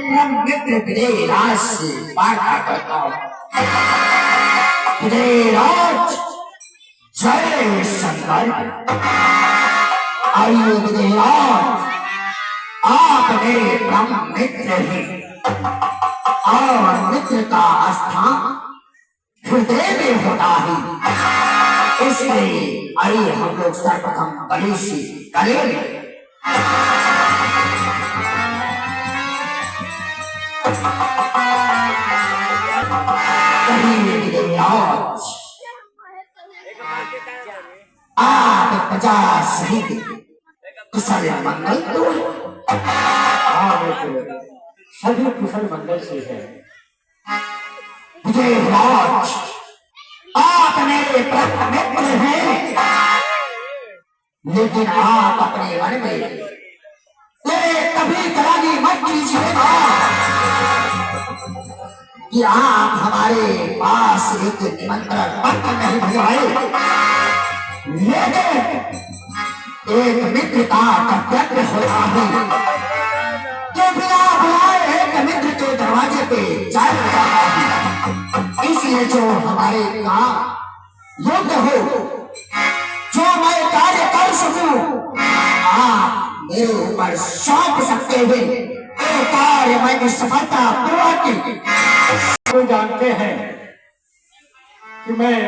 ब्रह्म मित्र विजयराज से वार्ता करता हूँ। विजयराज जय शंकर। आइए विजयराज, आप मेरे ब्रह्म मित्र हैं और मित्र का स्थान हृदय में होता है, इसलिए आइए हम लोग सर्वप्रथम बलि से करेंगे। आप 50 शहीद कुशल मंगल तो सभी कुशल मंगल से है। विजयराज, आप मेरे ब्रह्म मित्र हैं, लेकिन आप अपने मन में कभी करानी मत कीजिएगा कि आप हमारे पास एक निमंत्रण पत्र नहीं भिजवाए, लेकिन एक मित्र का कर्तव्य होता है कि बिना बुलाए एक मित्र के दरवाजे पे जाया जाता है। इसलिए जो हमारे काम योग्य हो, जो मैं कार्य कर सकूं, आप मेरे ऊपर सौंप सकते हैं। ये कार्य मैंने सफलता पूर्वक। तो जानते हैं कि मैं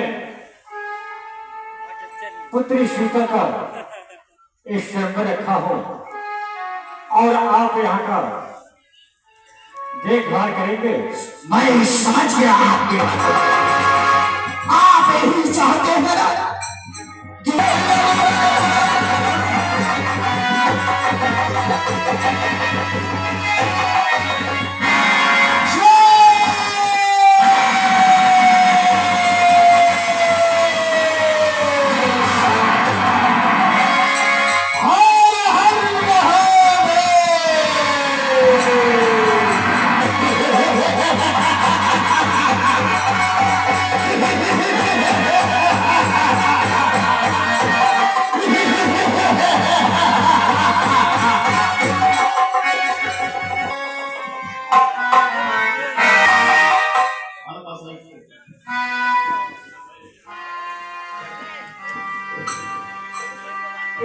पुत्री सीता का इस स्वयंवर रखा हूं और आप यहाँ का देखभाल करेंगे। मैं समझ गया आपके बात। आप यही चाहते हैं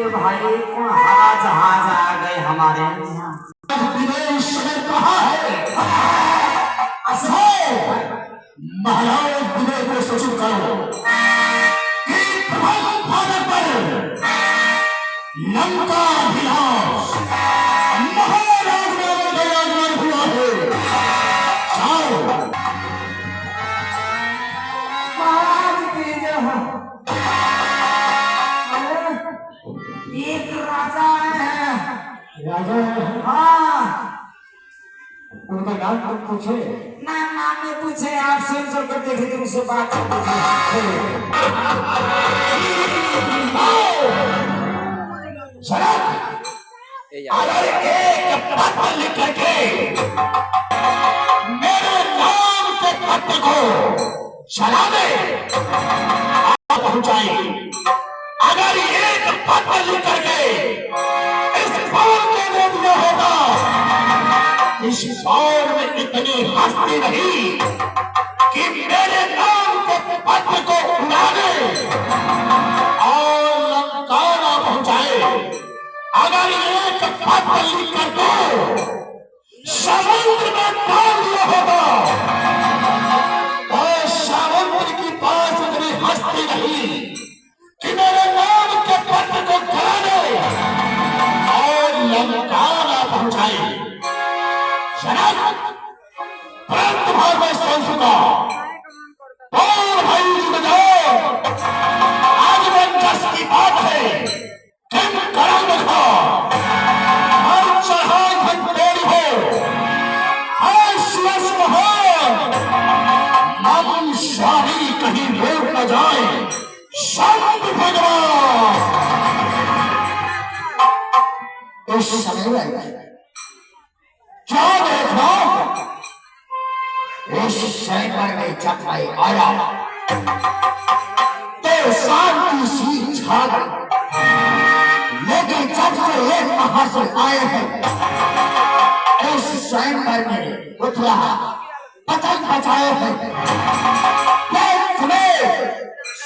भाई कौन हवा जहाज आ गए हमारे यहाँ। विदेश में कहा है महाराज विजय को सूचित करो कि प्रबल भाग पर लंका विनाश महाराज में विराजमान हुआ है। जाओ महाराज की जय। एक राजा है। राजा है? हाँ, उनका नाम तुम पूछे? नाम में पूछे, आप सुन कर देखे थे उनसे बात अगर एक पत्र लिख करके मेरे नाम के पत्र को चलावे पहुंचाए, अगर एक पत्र लिख करके इस फौज के दे दिया होगा, इस फौज में इतनी हस्ती नहीं कि मेरे नाम के पत्र को उड़ा दे और लंका न पहुंचाए। अगर एक पत्र लिख कर दो समुद्र में डाल दिया होगा, और समुद्र के पास इतनी हस्ती नहीं कि मेरे नाम के पत्र को गिरा दे और लंका न पहुंचाए। जनक तुरंत भाग में सोच चुका, बोल भाई जुट जाओ, आज मंजस की बात है, तुम करा देखो, हर चढ़ाई घंटेरी हो, हर शिवस्व हो, मन शाही कहीं लोग न जाए, संत भगवान। इस समय क्या देखो, इस शहर में जब मैं आया तो शांति सी छा गई, लेकिन जब से एक महाशय आए हैं इस स्वयंवर में पुतला पतंग बचाए हैं। प्रेम समेत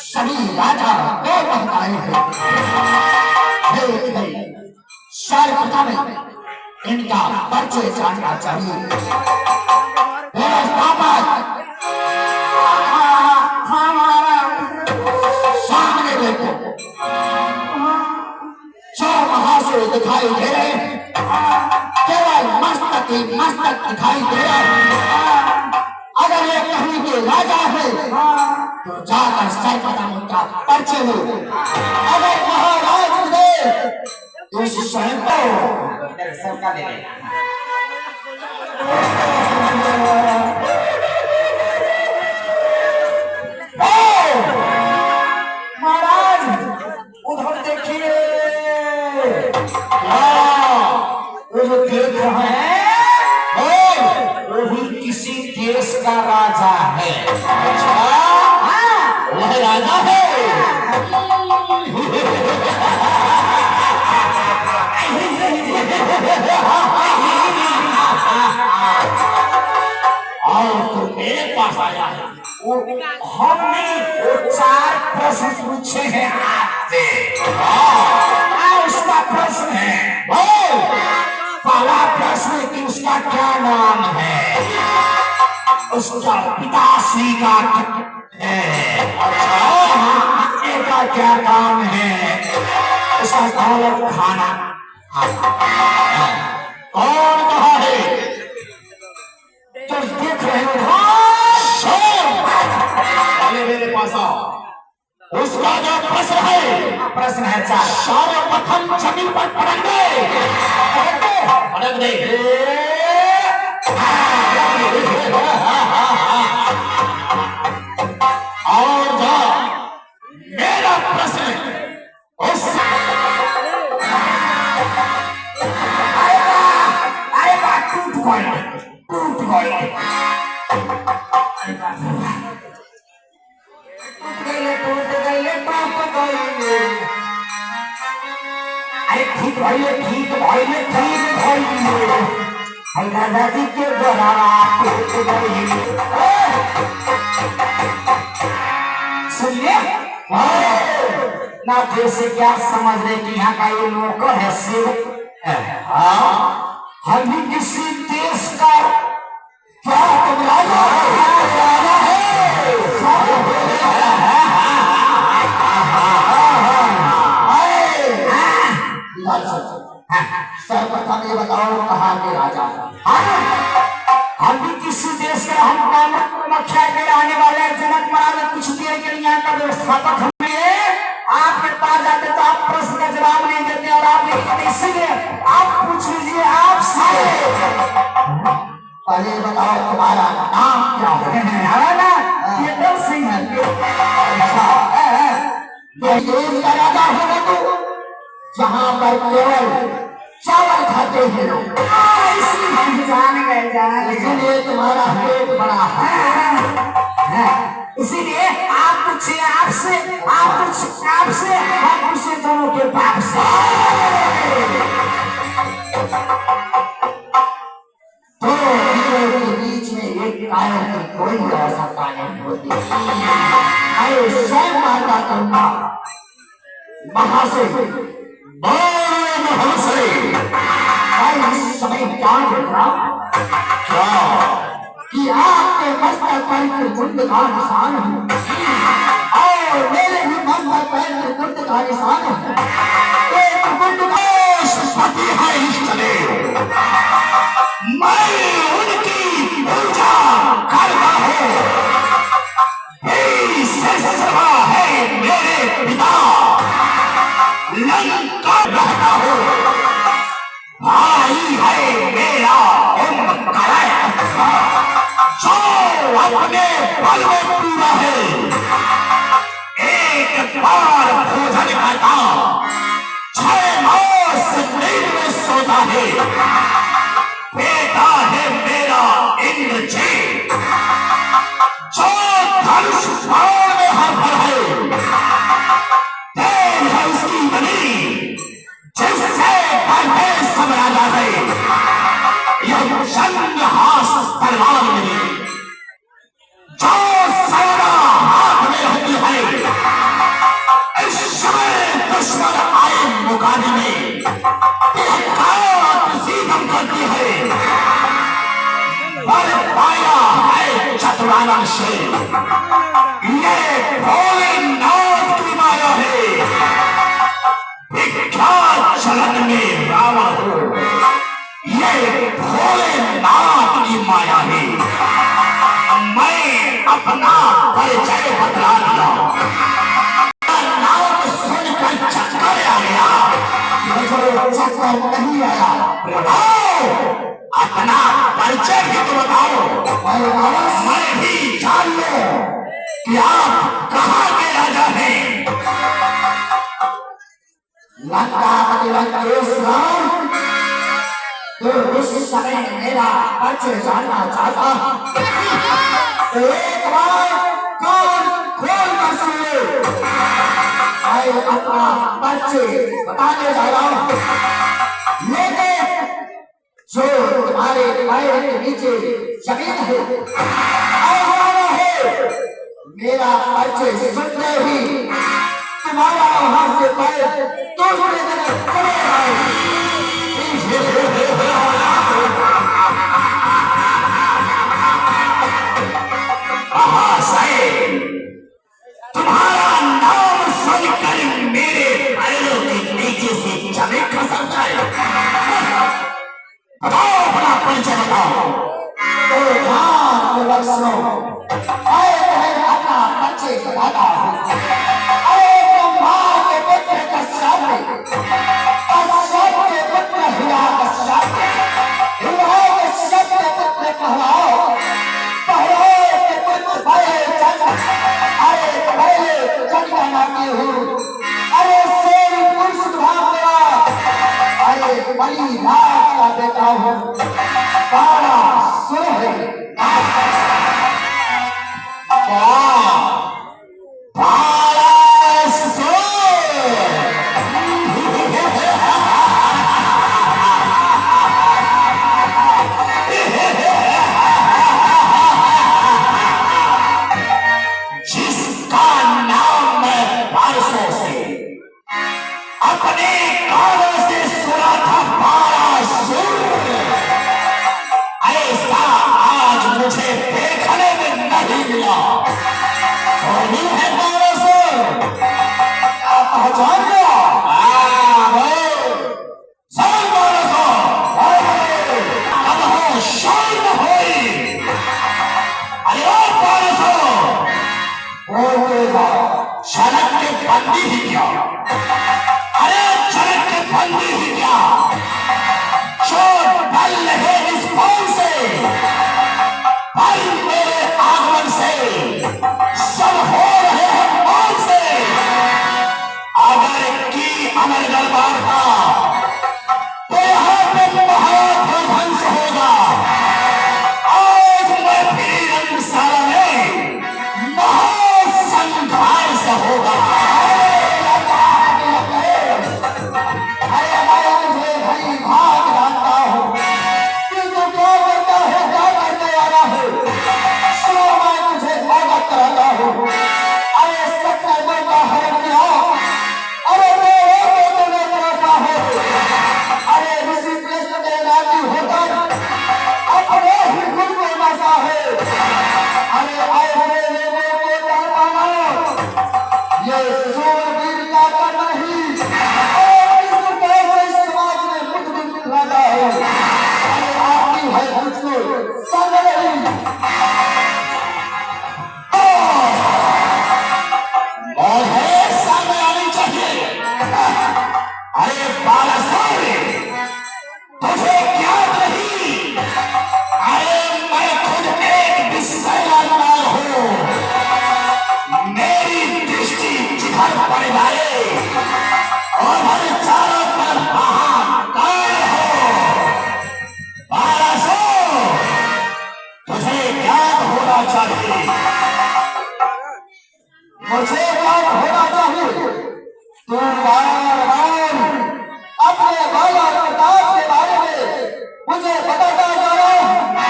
सभी राजा को बहकाए हैं। सर्वप्रथम इनका परिचय जानना चाहिए। मेरे स्थापक सामने देखो, जो महाशय दिखाई दे रहे हैं, केवल मस्तक ही मस्तक दिखाई दे रहे हैं। अगर ये कहीं के राजा है तो जाकर सर्वप्रथम उनका परिचय लो। अगर महाराज ने तो स्वयं को सबका ले ले। महाराज उधर देखिए, वो जो देख रहे हैं वो भी किसी देश का राजा है। अच्छा, वह राजा है। और तो मेरे पास आया है। हमने वो 4 प्रश्न पूछे हैं आपसे। उसका प्रश्न है, पहला प्रश्न कि उसका क्या नाम है, उसका पिताश्री का है, पत्नी का क्या काम है, उसका दौलत खाना कौन कहा है? तो देख रहे हो। पहले मेरे पास आओ। उसका जो प्रश्न है 4। सर्वप्रथम जमीन पर पटक दे। और जो मेरा प्रश्न उस टूट गए ठीक भइले दादाजी के द्वारा सुनिए ना, जैसे क्या समझ रहे कि यहाँ का ये नौकर है शिव। हम भी किसी देश का क्या तुम राजा सर्वप्रथम ये बताओ कहाँ के राजा? हम भी किसी देश के, हम कामाख्या के आने वाले जनक महाराज कुछ देर के लिए यहाँ का व्यवस्थापक हमने आपके पास जाते तो आप प्रश्न का जवाब नहीं देते और आप इसीलिए आप पूछ लीजिए आपसे। पहले बताओ तुम्हारा नाम क्या है? ना केतन सिंह है। ये देश का राजा होगा तो जहाँ पर केवल चावल खाते हैं लोग, इसलिए तुम्हारा पेट बड़ा है। इसीलिए आप पूछिए, आपसे हम पूछे दोनों के बाप से। तो हीरो के बीच में एक कायम की कोई आवश्यकता नहीं होती। अरे स्वयं माता कन्या महाशय इस समय क्या देख रहा कि आपके मस्तक पर कुंड का निशान है और मेरे भी मस्तक पर कुंड का निशान है। एक कुंड पति है इस समय मैं उनकी पूजा करता हूँ। है मेरे पिता लंका रहता हूँ। भाई है मेरा जो अपने बल में पूरा है। एक बार भोजन करता 6 मास नींद में सोता है। बेटा है मेरा इंद्रजीत जो धनुष बाण में हर है। देव है उसकी बनी जिससे सब राजा है। यह रंगहास तलवार मेरी जो सैना हाथ में रहती है, इस समय दुश्मन आए मुकाबले में दम करती है। पर पाया है चतुरानन से, ये भोलेनाथ की माया है। विख्यात चलन में रावण हो, ये भोलेनाथ की माया है। मैं अपना परिचय बदला दिया, नाम सुनकर चक्कर आ गया। चक्कर नहीं आया, अपना परिचय भी तो बताओ, मैं भी जान लो कि आप कहाँ के राजा हैं। लंकापति लंकेश राम, तो इस समय मेरा परिचय जानना चाहता, तो एक बार कान खोल कर सुन लो। मैं अपना परिचय बताने जा रहा हूँ, लेकिन जो तुम्हारे पैर के नीचे जमीन है, मेरा परिचय सुनते ही तुम्हारा वहां से पैर दूसरे जगह चले जाए। तुम्हारा नाम सुनकर मेरे पैरों के नीचे से जमीन खसक जाए। बताओ, अपना परिचय बताओ। तो ध्यान पूर्वक सुनो, मैं तुम्हें अपना परिचय बताता हूँ। अरे ब्रह्मा के पुत्र कश्यप, कश्यप के पुत्र हिरण्यकश्यप, हिरण्यकश्यप के पुत्र प्रह्लाद, प्रह्लाद के पुत्र बलिचंद्र, अरे बलिचंद्र का नाती हूँ। अरे शेर पुरुष भागवा, अरे बलिराज का बेटा हूँ। बारा सुर है, जिसका नाम मैं बारसों से अपने कानों से सुना था, बारासुर, ऐसा आज मुझे देखने में नहीं मिला। और नहीं है बारासुर, पहचान लिया? सब बारासुर अब हो शांत होई। अरे ओ बारासुर, बोलते जाओ। झलक के बंदी ही क्या, अरे झलक के बंदी ही क्या, चोट ढल रहे इस कौन से, पर मेरे आगमन से सब हो रहे हैं कौन से। अगर की अमर दरबार था तो यहाँ पे महाध्वंस होगा। आज मैं फिर रंगशाला में महासंघर्ष होगा। मुझे याद होना चाहिए तुम बार-बार अपने बाला प्रताप के बारे में मुझे बताता जा रहा हूं।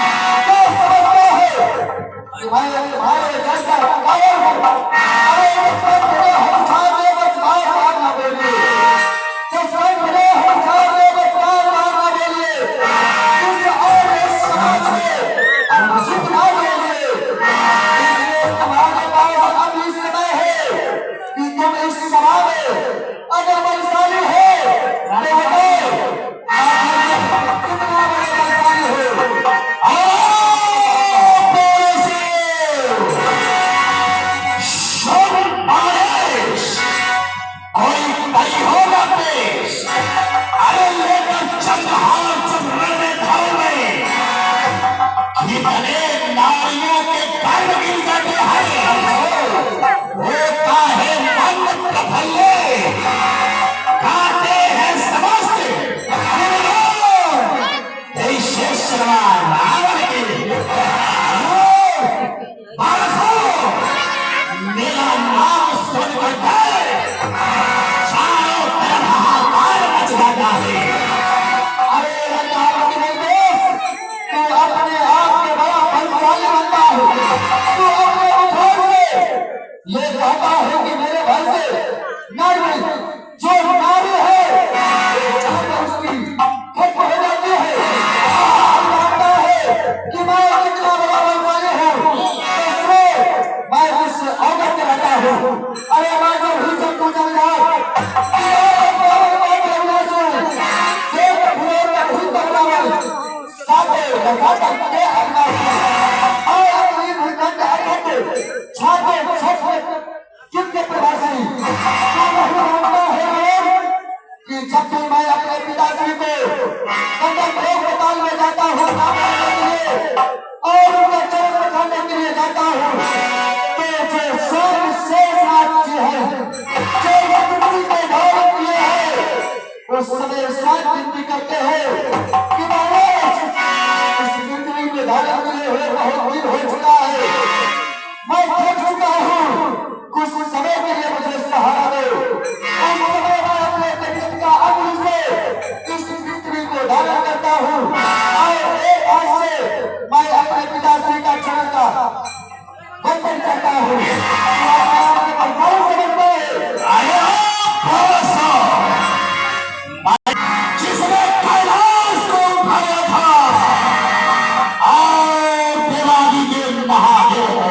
मैं तुम्हारे जैसा कायर हूँ। अरे किस्मत मिले हम सामने बस बार बार ना बोलिए, किस्मत मिले हम सामने बस बार बार ना बोलिए, कुछ और इस समाज में अनुचित ना बोलिए। इसलिए तुम्हारे पास अब इस समय है कि तुम इस सभा में अगर बलशाली हो तो बताओ कितना बड़े बलशाली हो। नारियों के कर्म गिर जाते हैं, होता है मन प्रफुल्ले, गाते हैं समस्त रावण के मेरा नाम सुनकर चारों तरफ हाहाकार मच जाता है। अरे रावण के दोस्त, तू अपने आप के बड़ा बलशाली बनता है, तू अपने उठान से ये कहता है कि मेरे भाई से नारी जो नारी है उसकी खत्म हो जाती है। कहता है कि मैं कितना बड़ा बलशाली हूँ, इसलिए मैं उस औरत से रहता हूँ। अरे मैं जब ही जब तू जब जब भी मैं अपने पिताश्री को अस्पताल में जाता हूँ और उनका चरण पठाने के लिए जाता हूँ तो जो शेषनाथ जी है जो पृथ्वी को धारण किए हैं उस समय साथ विनती करते हैं कि महाराज इस पृथ्वी को धारण किए हुए बहुत दिन हो चुका है, मैं थक चुका हूँ, कुछ समय के लिए मुझे सहारा दो। उस समय मैं अपने पेट का अंग से इस पृथ्वी को धारण करता हूँ और एक हाथ से मैं अपने पिताश्री का चरण का बंधन करता हूँ। जिसने कैलाश को उठाया था और देवादी देव महादेव को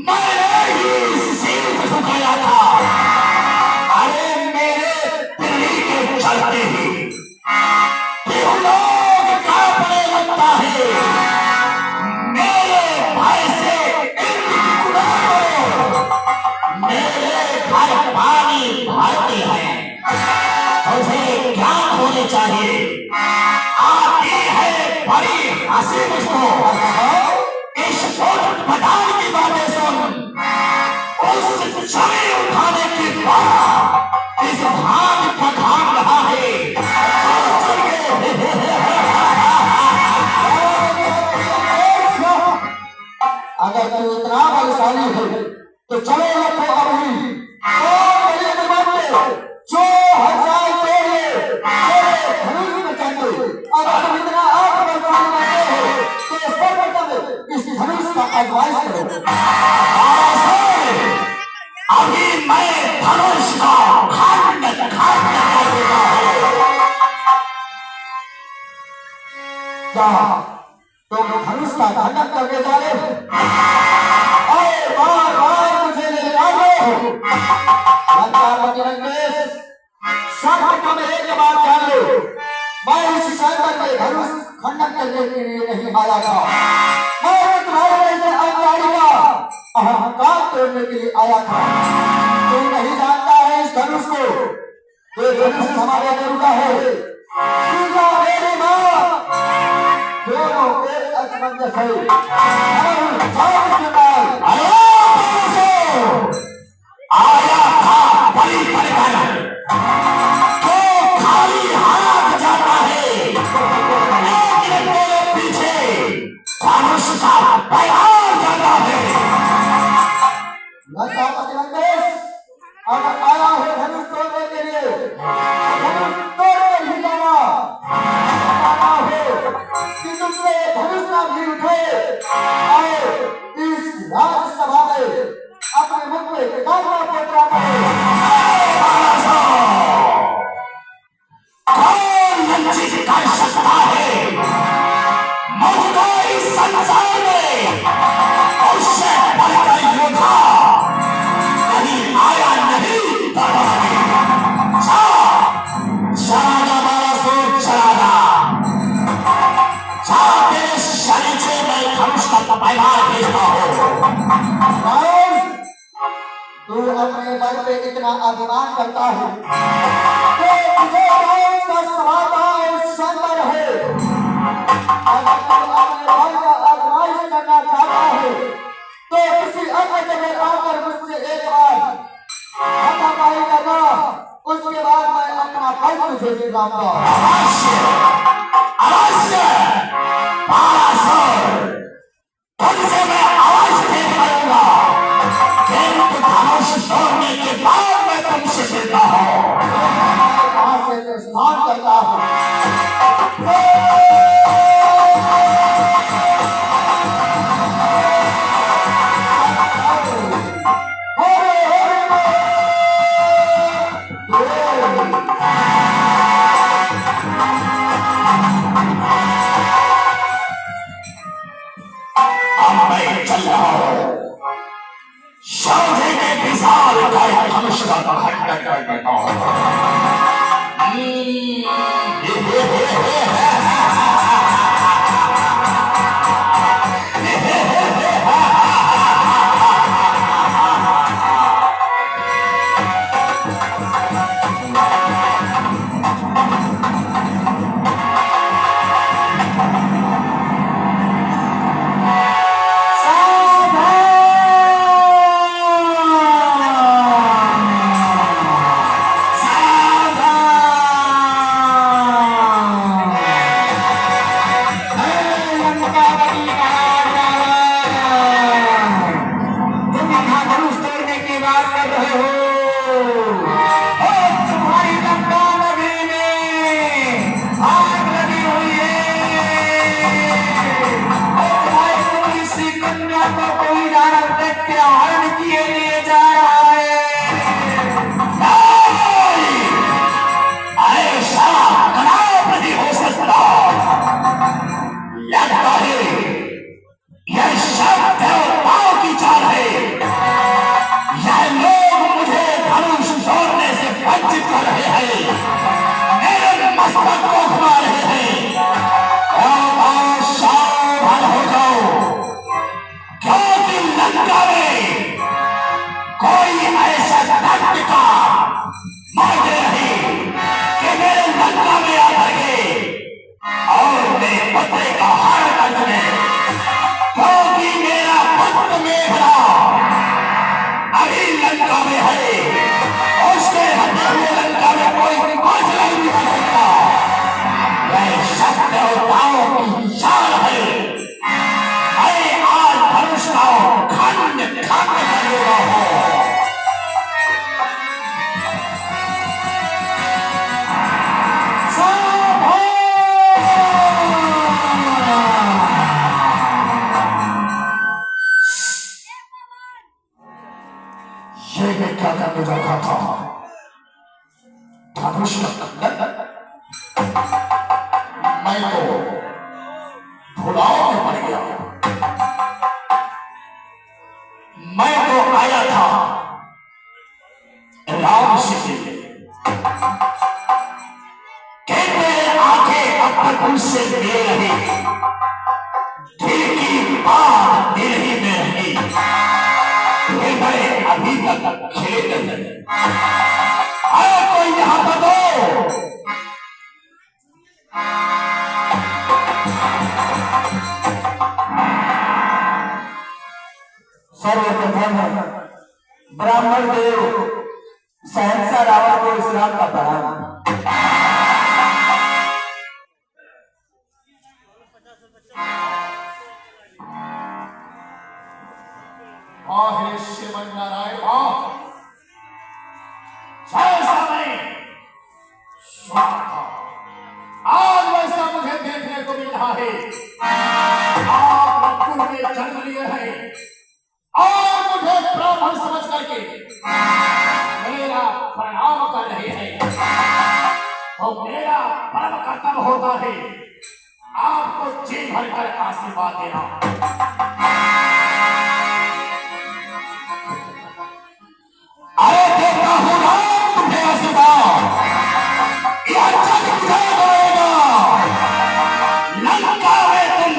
मैंने ही शीश झुकाया था। अरे मेरे पीढ़ी के चलते ही लोग कांपने लगता है। मेरे भाई से मेरे घर पानी भरते हैं, मुझे ज्ञान होने चाहिए। आती है बड़ी हंसी मुझको इस पठान की बातें सुन, उस छवि उठाने के बाद इस भाग पठान रहा है। अगर तू इतना बलशाली है तो चलो रखो अभी जो हजार तोड़े धनुष में चढ़े। अगर तुम इतना आप बलशाली है तो सर्वप्रथम इस धनुष का आजमाइश करो। अभी मैं धनुष का खंड खंड कर देता हूँ। क्या तुम धनुष का खंडन करके जा रहे हो? अरे बार बार मुझे ले आओ। शांत में एक बात जान लो, मैं इस शंकर के धनुष खंडन करने के लिए नहीं आया था, मैं तुम्हारे जैसे अहंकारी का अहंकार तोड़ने के लिए आया था। तू नहीं जानता है इस धनुष को, ये धनुष हमारे गुरु का है। मेरी माँ दोनों एक असमंजस है। आया था बलि परिवार तो खाली हाथ जाता है, लेकिन मेरे पीछे धनुष का बयान जाता है। अगर आया है धनुष तोड़ने के लिए, धनुष तोड़ने ही जाना हो कि तुमसे धनुष ना भी उठे। तेरे शरीर से मैं धनुष का पैमाना भेजता हूँ। तू अपने बल पे इतना अभिमान करता है तो तुझे कौन सा सवादा संबर है। अगर तू अपने बल का आजमाइश करना चाहता है तो किसी अन्य जगह आकर मुझसे एक बार हाथापाई करना, उसके बाद मैं अपना बल तुझे दिलाऊंगा। अवश्य अवश्य पारासुर, तुझसे मैं अवश्य करूंगा, किंतु धनुष तोड़ने के बाद मैं तुमसे मिलता हूँ। कहां से प्रस्थान करता हूँ। अब मैं चल रहा हूँ, सौदे के विशाल काय धनुष का खंडन कर देता हूँ। मैं तो भुलाओ में पड़ गया। मैं तो आया था राम से मिलने, कहते आंखें अब तक उनसे मिले रही, दिल की बात दिल ही में रही, हृदय अभी तक खिले नहीं। आया कोई यहां पर दो। सर्वप्रथम ब्राह्मण देव सहनसा रावण को इस्लाम का प्रणाम। श्रीमन नारायण जैसा मैं सुना था आज वैसा मुझे देखने को मिल रहा है। आप रघुकुल में जन्म लिए हैं और मुझे ब्राह्मण समझ करके मेरा प्रणाम कर रहे हैं, तो मेरा परम कर्तव्य होता है आपको जी भर कर आशीर्वाद देना। अरे देता हूं राम तुम्हें आशीर्वाद, यह जग तुझे देगा। लंका में तुम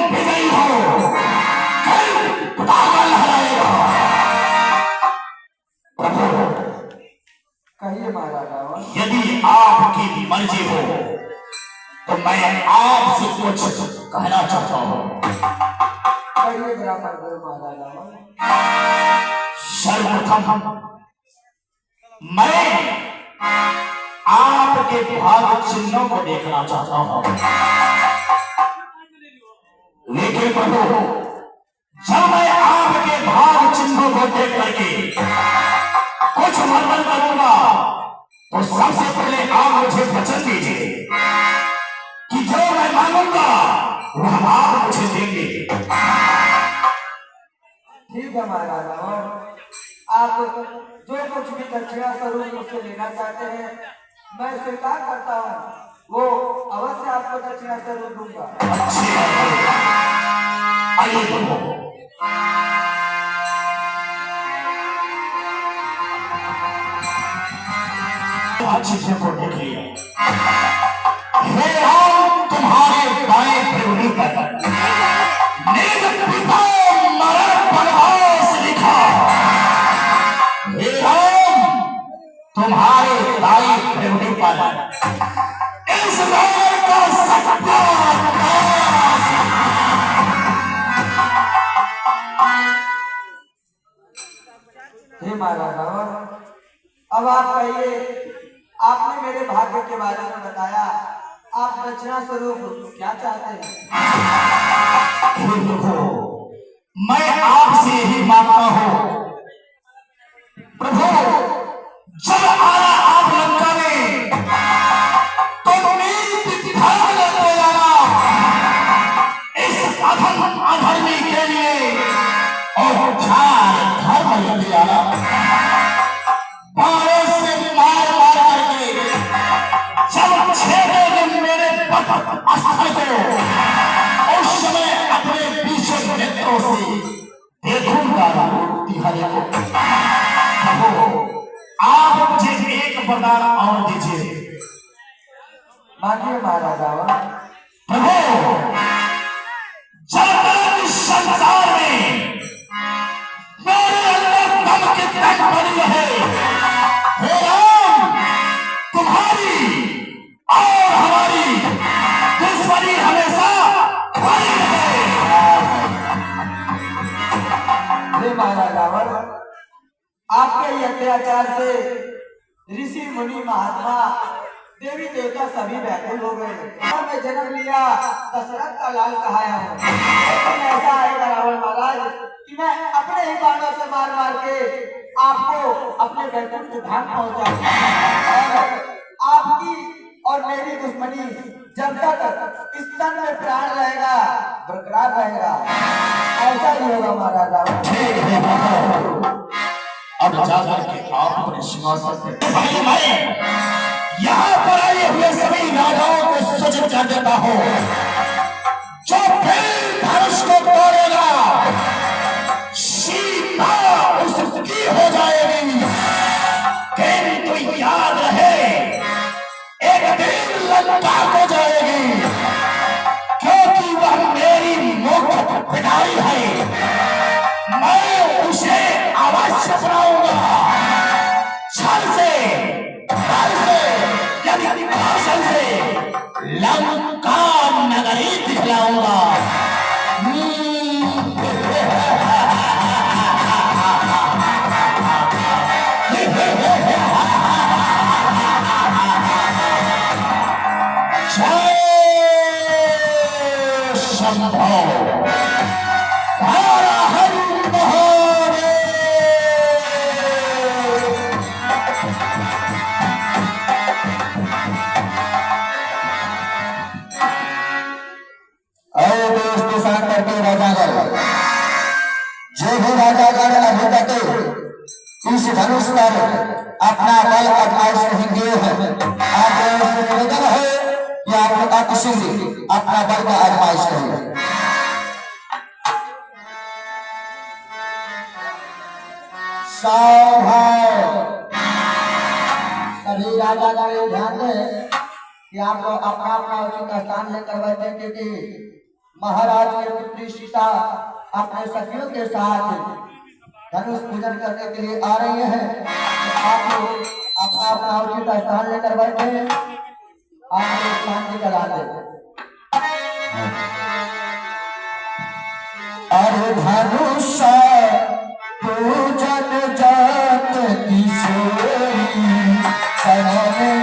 कुछ कहना चाहता हूँ। कहिए ब्राह्मण गुरु महाराज। सर्वप्रथम मैं आपके भाग चिन्हों को देखना चाहता हूँ। लेकिन प्रभु, जब मैं आपके भाग चिन्हों को देख करके कुछ वर्णन करूंगा तो सबसे पहले आप मुझे वचन दीजिए कि जो मैं मांगूंगा वह आप मुझे देंगे। ठीक है महाराज, आप जो कुछ भी दक्षिणा स्वरूप मुझसे लेना चाहते हैं मैं स्वीकार करता हूँ, वो अवश्य आपको दक्षिणा स्वरूप दूंगा। अच्छी बात है। आइए प्रभु, अच्छी से को देख लिया। हे राम, तुम्हारे बाएं प्रभु पर निज पिता मरण वनवास लिखा। हे राम, तुम्हारे दाई प्रभु पर इस नगर का सत्यानाश। हे महाराज, अब आप कहिए, आपने मेरे भाग्य के बारे में बताया, आप दक्षिणा स्वरूप क्या चाहते हैं? मैं आपसे यही मांगता हूं प्रभु, जब आना आप लंका में तो मेरी प्रतिभा लेते आना इस अधर्मी के लिए और धर्म लेते आना। बारों से मार मार करके जब छेदेंगे मेरे स्थल को, उस समय अपने पीछे नेत्रों से देखूंगा तिहारी को। प्रभु, आप मुझे एक वरदान और दीजिए। मानिए महाराजा। प्रभु, जब तक इस संसार में मेरे अंदर दम की तक बनी रहे, हे राम, तुम्हारी और हमारी दुश्मनी हमेशा बनी रहे। हे महाराजा, आपके ये अत्याचार से ऋषि मुनि महात्मा देवी देवता सभी व्याकुल हो गए। मैं जन्म लिया दशरथ का लाल कहाया है, लेकिन ऐसा आएगा रावण महाराज कि मैं अपने ही बाणों से मार मार के आपको अपने बैठक के धाम पहुंचाऊंगा। आपकी और मेरी दुश्मनी जब तक इस तन में प्राण रहेगा बरकरार रहेगा। ऐसा ही होगा महाराजा। अब जाकर के आप अपने सिंहासन पे यहाँ पर आए हुए सभी राजाओं को सूचित कर देता हूँ, जो फिर धनुष को तोड़ेगा सीता उसकी हो जाएगी। किंतु याद रहे, एक दिन लंका को जाएगी, क्योंकि वह मेरी मुख्य पिटारी है। मैं उसे अवश्य बनाऊंगा, छल से भाषण से लंका नगरी दिखलाऊंगा। संभव जो भी राजागण अभी तक इस धनुष पर अपना बल आजमाइश नहीं किए हैं, आप से निवेदन है कि आप अति अपना बल का आजमाइश करें। सभी राजागण ध्यान दें कि आप लोग अपना अपना उचित स्थान लेकर बैठे, क्योंकि महाराज की पुत्री सीता अपने सखियों के साथ धनुष पूजन करने के लिए आ रही है। आप लोग अपना अपना उचित स्थान लेकर बैठे, आप लोग शांति करा दे। अरे धनुष पूजन जात किशोरी सनने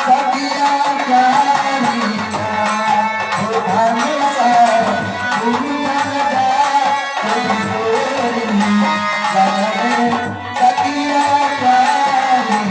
सखिया प्यारी धनुष पूजन जात किशोरी सनने सखिया प्यारी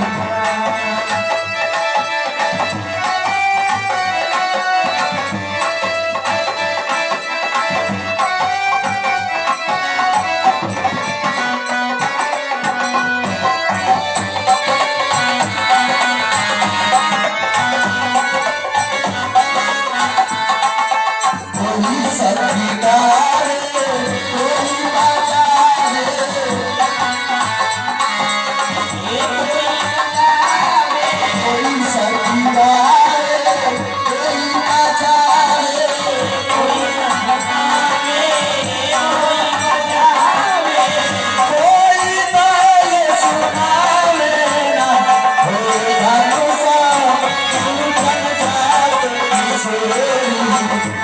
कोई सखीदार कोई बाजार कोई सखीदार कोई बाजार कोई बाल सुनावे ना हो धनुषा पूजन जात किशोरी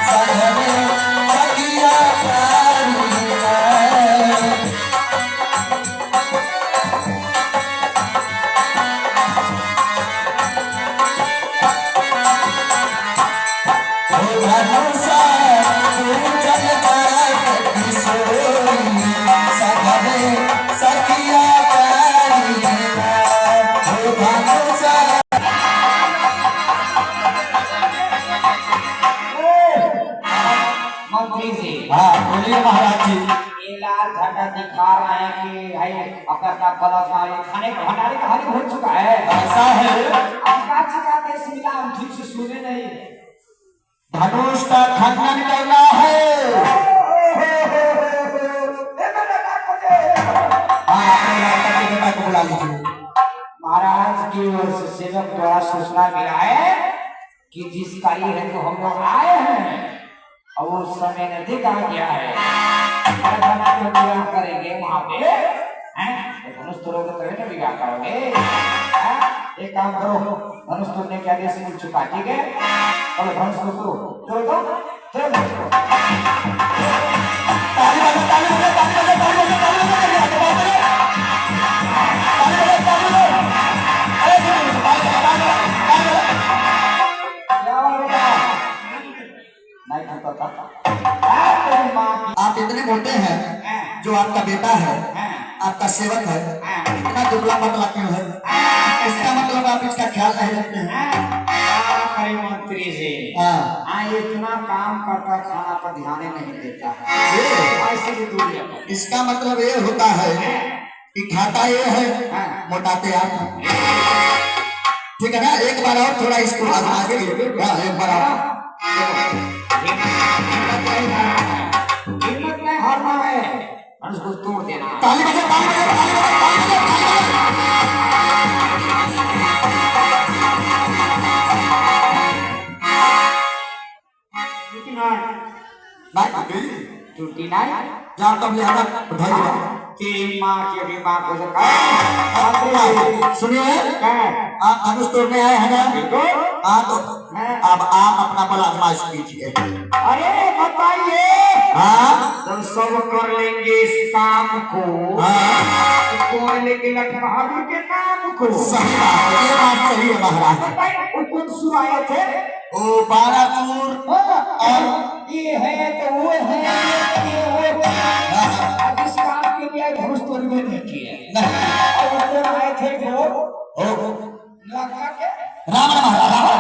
सनने सखिया प्यारी धनुषा पूजन जात किशोरी सनने सखिया प्यारी धनुषा मंत्री जी हाँ बोलिए महाराज जी ये लाल झंडा दिखा रहे हैं कि भाई अपना अपना गलत ना ये खाने का भंडारे का हानि हो चुका है। ऐसा है अब का छिका के मिला हम ठीक से सुने नहीं। धनुष का खनन करना है हाँ अपने रास्ता के बेटा को बुला लीजिए महाराज की ओर से सेवक द्वारा सूचना मिला है कि जिस तारीख को हम लोग आए हैं और वो समय नजदीक आ गया है तो विवाह करेंगे वहाँ पे हैं तो धनुष तोड़ोगे तभी ना विवाह करोगे हैं? एक काम करो धनुष तोड़ने के आदेश मिल चुका ठीक है और धनुष को तोड़ो तोड़ दो तोड़ दो ताली बजा ताली बजा ताली बजा ताली बजा ताली बजा ताली बजा ताली बजा अरे ताली बजा क्या हुआ बेटा नहीं खाता था तेरी माँ की आप इतने मोटे हैं जो आपका बेटा है आपका सेवक है इतना दुबला पतला क्यों है इसका मतलब आप इसका ख्याल नहीं रखते हैं अरे मंत्री जी हाँ इतना काम करता खाना पर ध्यान ही नहीं देता है ऐसे भी दूर है। इसका मतलब ये होता है कि खाता ये है मोटाते आप हैं। ठीक है ना एक बार और थोड़ा इसको आजमा के हाँ एक बार और हिम्मत नहीं हारना है और उसको तोड़ देना है। ताली बजा ताली बजा ताली बजा ताली बजा टूटी नहीं जा तब लिहाजा बधाई दो तेरी माँ की अभी माँ को जो कहा सुनिए क्या आप धनुष तोड़ने आए हैं ना बिल्कुल हाँ तो अब आप अपना बल आजमाइश कीजिए अरे बताइए हाँ हम सब कर लेंगे इस काम को हाँ कौन लेके लखनऊ के नाम को सही बात है ये बात सही है महाराज बताइए वो कौन सु आए थे ओ बाराचूर और ये है तो वो है ये वो अब इस काम के लिए धनुष तोड़ने नहीं किए नहीं और वो कौन आए थे वो ओ लखा के रावण महाराज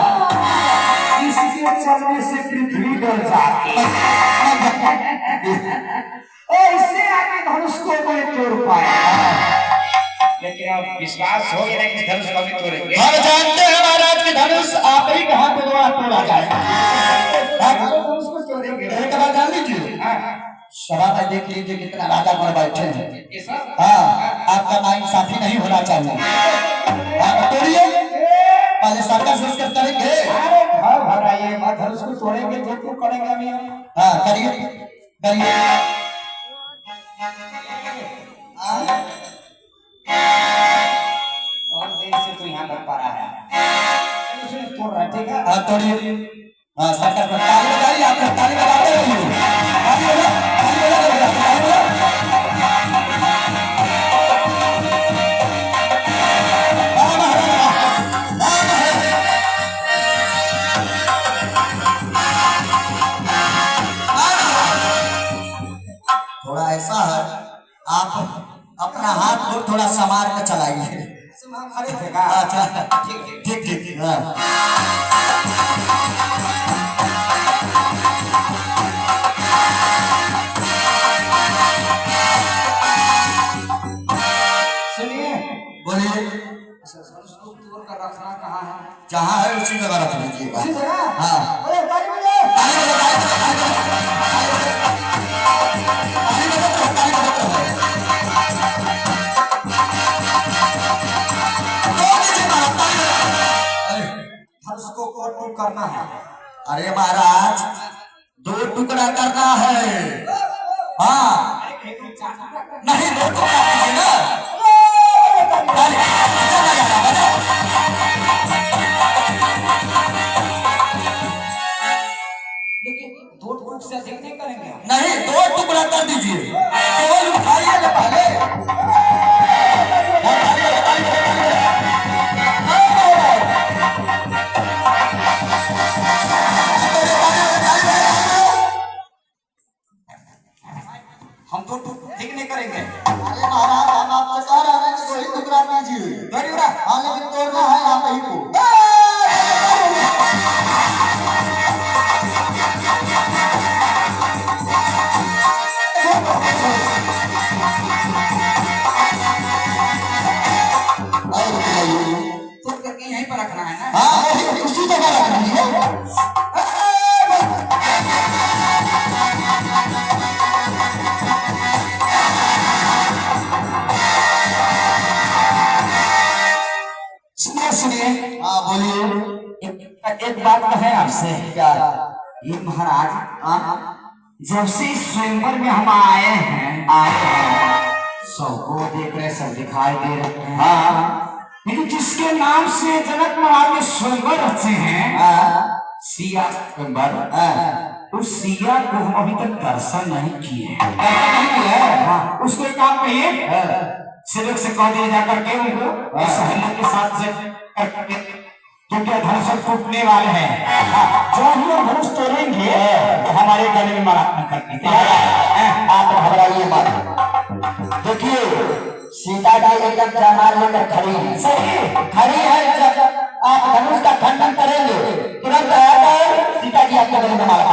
इसके चलने से पृथ्वी डर जाती ऐसे आगे धनुष को मैं तोड़ पाया लेकिन अब विश्वास हो गया कि धनुष को भी तोड़ेंगे हम जानते हैं महाराज की धनुष आप ही के हाथ में द्वारा तोड़ा जाएगा धनुष को तोड़ेंगे एक बार जान लीजिए सभा में देख लीजिए कितना राजा पर बैठे हैं ये सब हाँ आपका नाइंसाफी नहीं होना चाहिए आप तोड़िए पहले सर्कस उसकर करेंगे अरे घर भर आइए मत धनुष को तोड़ेंगे जो क्यों करेंगे अभी हम हाँ करिए करिए और देर से तो यहाँ लग पा रहा है तोड़ रहा है ठीक है हाँ तोड़िए हाँ सर्कस में ताली बजाइए, आप लोग ताली बजाते रहिए, ताली बजा, ताली बजा, ताली बजा। वाह महाराज, वाह थोड़ा ऐसा है, आप अपना हाथ को थोड़ा संभाल के चलाइए। खड़े होगा। अच्छा ठीक ठीक ठीक हाँ। सुनिए, बोलिए। उसको तोड़ कर रखना कहाँ है? जहाँ है उसी जगह रख लीजिएगा। उसी जगह? हाँ। अरे ताली बजाओ। ताली बजाओ, ताली बजाओ, ताली बजाओ, ताली बजाओ। धनुष को कोट करना है। अरे महाराज 2 टुकड़ा करना है। हाँ नहीं 2 टुकड़ा कीजिए ना। लेकिन 2 टुकड़े से अधिक नहीं करेंगे। नहीं 2 टुकड़ा कर दीजिए, केवल उठाइए ना पहले। हम 2 टुकड़े ठीक नहीं करेंगे। अरे महाराज हम आपसे कह रहे हैं कि 2 ही टुकड़ा कीजिए। गौरी उड़ा। हाँ लेकिन तोड़ना है आप ही को। तोड़ करके यहीं पर रखना है ना। हाँ वही उसी जगह रख दीजिए। सुनिए सुनिए, हाँ बोलिए। एक बात कहें आपसे। क्या? ये महाराज, जब से इस स्वयंवर में हम आए हैं सबको देख रहे, सब दिखाई दे रहे हैं। हाँ लेकिन जिसके नाम से जनक महाराज ने स्वयंवर रचे हैं, सिया स्वयंवर, उस सिया को हम अभी तक दर्शन नहीं किए हैं। हाँ, उसको एक काम कहिए, सेवक से कह दिया जाकर के उनको सहेलियों के साथ से करके, क्योंकि धनुष टूटने वाले हैं। जो ही हम धनुष तोड़ेंगे तो हमारे गले में माला करके आप घबराइए मत। देखिए सीता जी एकदम जयमाल लेकर खड़ी है। सही खड़ी है, जब आप धनुष का खंडन करेंगे तुरंत आकर सीता जी आपके गले में माला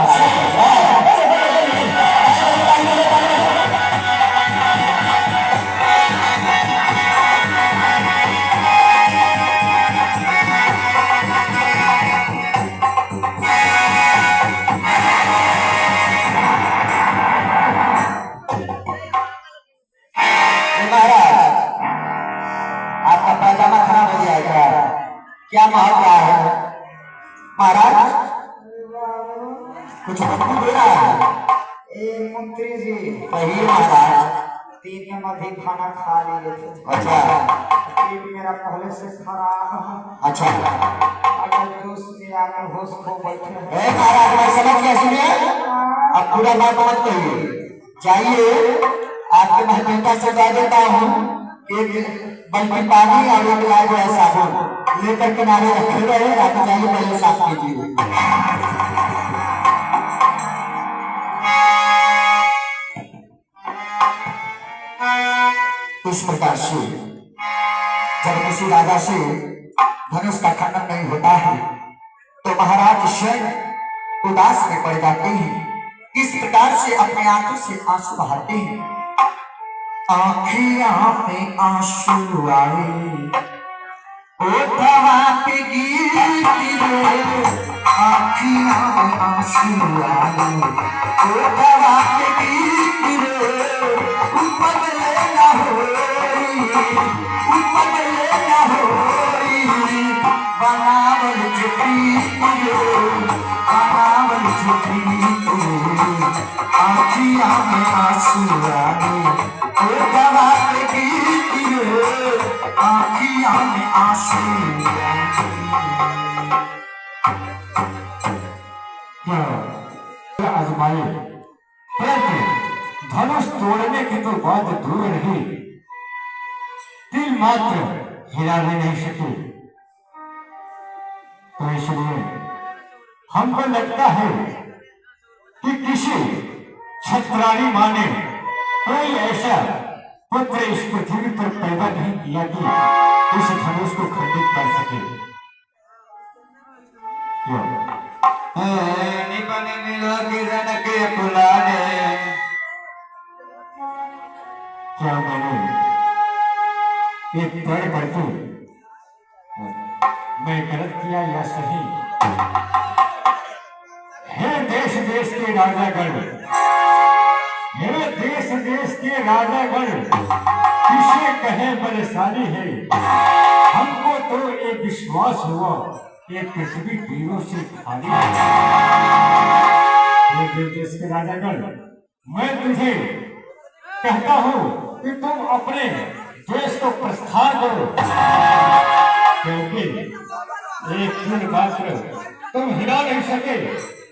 क्या मामला है महाराज? कुछ बदबू दे रहा है। ए मंत्री जी, कहिए महाराज। 3 दिन अधिक खाना खा लिए थे। अच्छा पेट मेरा पहले से खराब है। अच्छा अगर जोश में आकर होश खो बैठे। ए महाराज मैं समझ गया, सुनिए अब पूरा बात मत कहिए। जाइए आपके महकमेता से कह देता हूँ एक बल्कि पानी और एक लाल जो है साबुन लेकर किनारे रखे रहे, आप जाइए पहले साफ कीजिए। इस प्रकार से जब किसी राजा से धनुष का खंडन नहीं होता है तो महाराज स्वयं उदास में पड़ जाते हैं। इस प्रकार से अपने आंखों से आंसू बहाते हैं। आँखियाँ में आंसू आए ओठवा पे गिरे, आँखियाँ में आंसू आए ओठवा पे गिरे, उपगले ना होई, उपगले ना होई, बनावल चुपी बनावल चुपी आँखियाँ में आंसू आए ओठवा पे गिरे, आँखियाँ में आंसू। आजमाए, परंतु धनुष तोड़ने की तो बात दूर रही, दिल मात्र हिलाने नहीं सके। तो इसलिए हमको लगता है कि किसी छत्राणी माँ ने कोई ऐसा पुत्र इस पृथ्वी पर पैदा नहीं किया कि इस धनुष को खंडित कर सके। क्यों? निपन मिलो किरण के फुलाने। क्या मैंने एक तय करके मैं गलत किया या सही? हे देश देश के राजागण, हे देश देश के राजागण, किसे कहे बलशाली है, हमको तो ये विश्वास हुआ ये पृथ्वी वीरों से खाली है। हे देश देश के राजागण, मैं तुझे कहता हूँ कि तुम अपने देश को प्रस्थान करो, क्योंकि एक दिन मात्र तुम हिला नहीं सके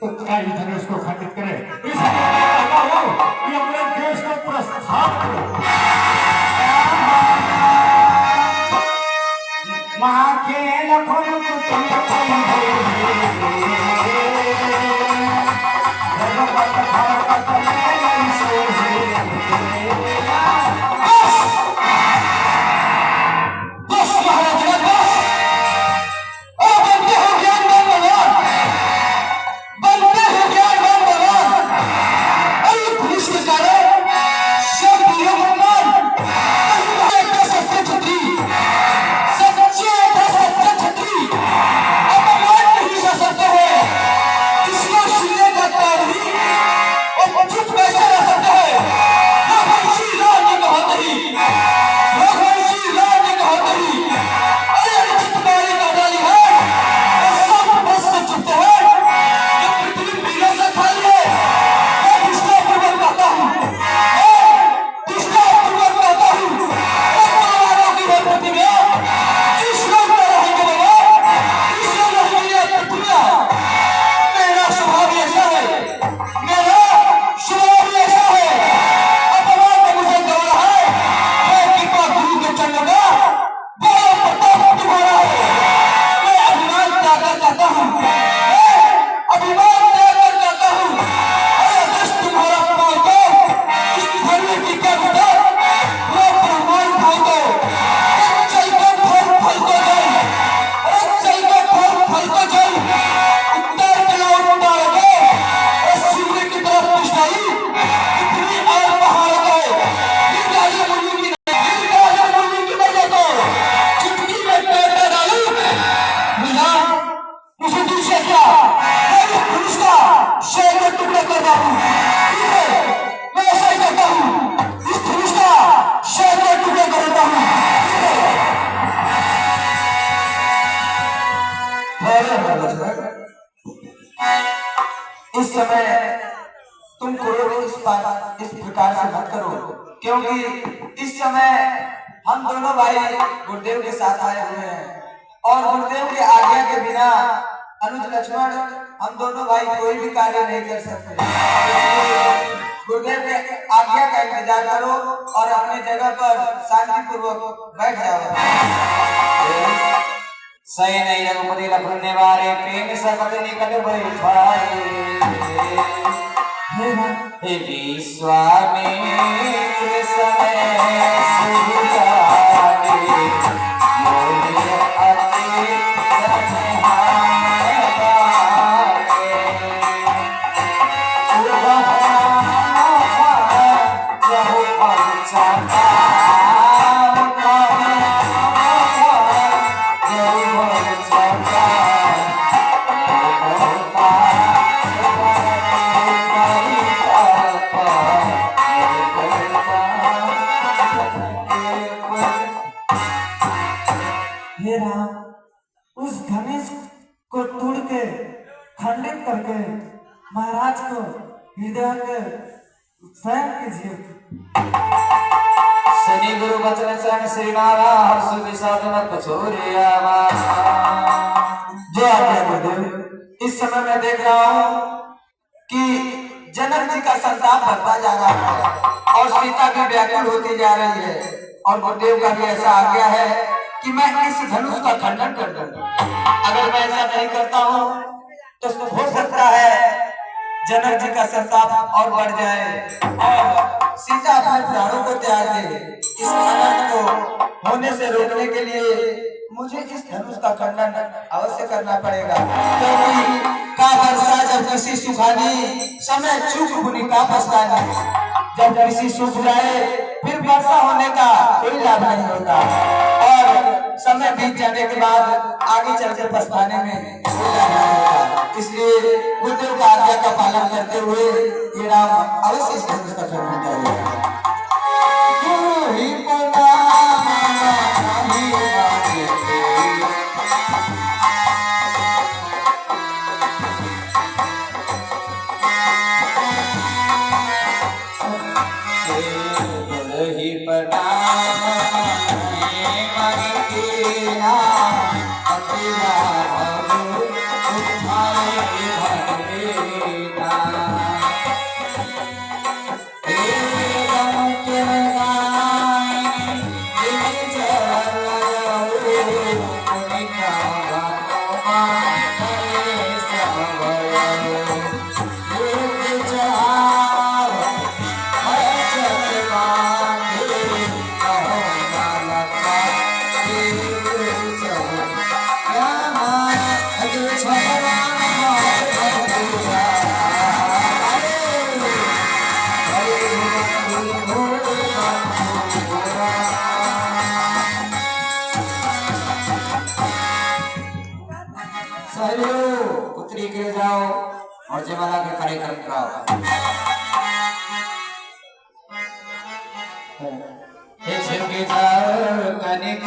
तो क्या इस धनुष को खंडित करे। इसलिए मैं कहता हूँ कि अपने देश को प्रस्थान करो। इस समय तुम क्रोध इस प्रकार से मत करो, क्योंकि इस समय हम दोनों भाई गुरुदेव के साथ आए हुए हैं और गुरुदेव की आज्ञा के बिना अनुज लक्ष्मण हम दोनों भाई कोई भी कार्य नहीं कर सकते। गुरुदेव के आज्ञा का इंतजार करो और अपनी जगह पर शांतिपूर्वक बैठ जाओ। सही नहीं रघुपति लखने वाले प्रेम सकत निकट बैठाए, हे विश्वामित्र समय सुजाने, मोहि अति रत्नहार पाए। जहु पंचका उस धनुष को तोड़ के खंडित करके महाराज को हृदय में स्वयं कीजिए। शनि गुरु वचन चरण श्री नारा हर्ष विषाद मत छोड़िया। जय आज्ञा गुरुदेव। इस समय मैं देख रहा हूँ कि जनक जी का संताप बढ़ता जा रहा है और सीता भी व्याकुल होती जा रही है और गुरुदेव का भी ऐसा आ गया है कि मैं इस धनुष का खंडन कर दूंगा। अगर मैं ऐसा नहीं करता हूँ तो हो सकता है जनक जी का संताप और बढ़ जाए और सीता अपने प्राणों को त्याग दे। इस अनर्थ को होने से रोकने के लिए मुझे इस धनुष का खंडन अवश्य करना पड़ेगा। क्योंकि का वर्षा जब किसी सुखानी समय चूक बुनी का पछतानी, जब किसी सूख जाए फिर वर्षा होने का कोई लाभ नहीं होता और समय बीत जाने के बाद आगे चल के पछताने में कोई लाभ नहीं होता। इसलिए गुरुदेव का आज्ञा का पालन करते हुए ये राम अवश्य इस धनुष का खंडन करेगा। गुरु ही उत्तरी के जाओ और जयमाला के कार्यक्रम कराओ। कनिक